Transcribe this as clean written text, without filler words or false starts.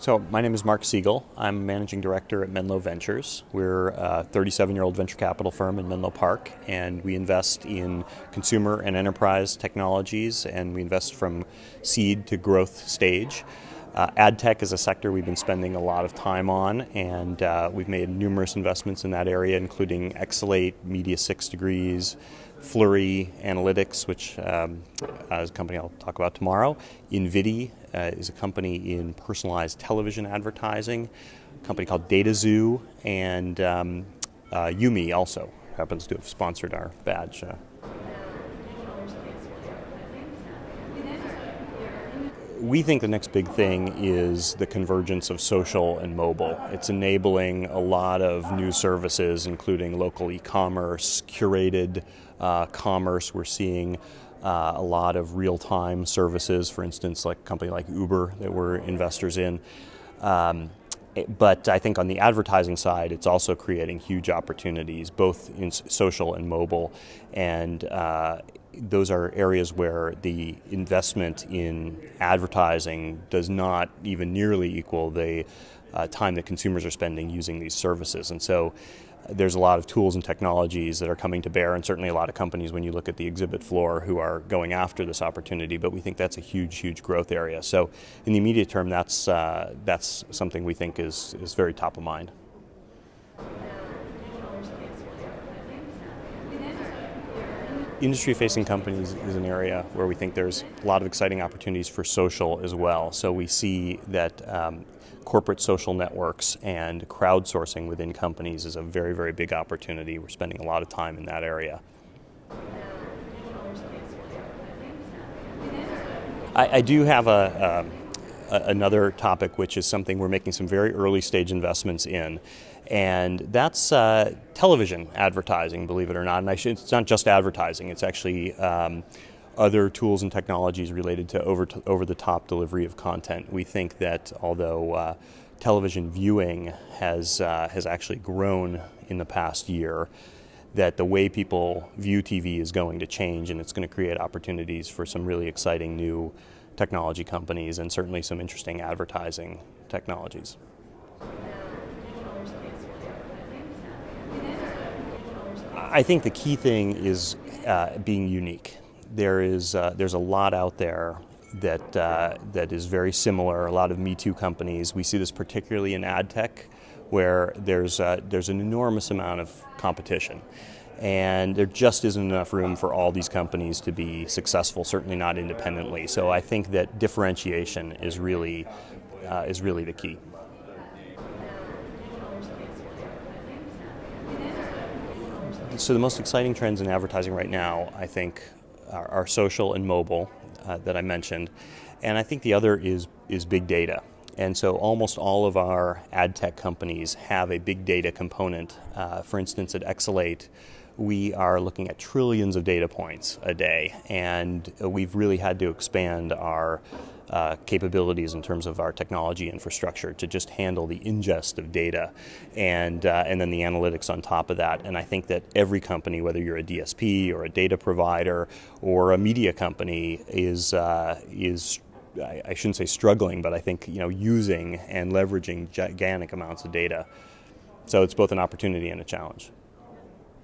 So my name is Mark Siegel. I'm Managing Director at Menlo Ventures. We're a 37-year-old venture capital firm in Menlo Park, and we invest in consumer and enterprise technologies, and we invest from seed to growth stage. Ad tech is a sector we've been spending a lot of time on, and we've made numerous investments in that area, including Exalate, Media 6 Degrees, Flurry Analytics, which is a company I'll talk about tomorrow. Invidi is a company in personalized television advertising, a company called DataZoo, and Yumi also happens to have sponsored our badge. We think the next big thing is the convergence of social and mobile. It's enabling a lot of new services, including local e-commerce, curated commerce. We're seeing a lot of real-time services, for instance, like a company like Uber that we're investors in. But I think on the advertising side, it's also creating huge opportunities, both in social and mobile. And those are areas where the investment in advertising does not even nearly equal the time that consumers are spending using these services. And so there's a lot of tools and technologies that are coming to bear, and certainly a lot of companies, when you look at the exhibit floor, who are going after this opportunity. But we think that's a huge, huge growth area. So in the immediate term, that's something we think is very top of mind. Industry-facing companies is an area where we think there's a lot of exciting opportunities for social as well. So we see that corporate social networks and crowdsourcing within companies is a very, very big opportunity. We're spending a lot of time in that area. I do have another topic, which is something we're making some very early stage investments in, and that's television advertising, believe it or not. And it's not just advertising, it's actually other tools and technologies related to over-the-top delivery of content. We think that although television viewing has actually grown in the past year, that the way people view TV is going to change, and it's going to create opportunities for some really exciting new technology companies and certainly some interesting advertising technologies. I think the key thing is being unique. There's a lot out there that is very similar. A lot of Me Too companies. We see this particularly in ad tech, where there's an enormous amount of competition, and there just isn't enough room for all these companies to be successful. Certainly not independently. So I think that differentiation is really the key. So the most exciting trends in advertising right now, I think, are social and mobile that I mentioned, and I think the other is big data. And so almost all of our ad tech companies have a big data component. For instance, at Exalate, we are looking at trillions of data points a day, and we've really had to expand our capabilities in terms of our technology infrastructure to just handle the ingest of data and then the analytics on top of that. And I think that every company, whether you're a DSP or a data provider or a media company, is I shouldn't say struggling, but I think using and leveraging gigantic amounts of data. So it's both an opportunity and a challenge.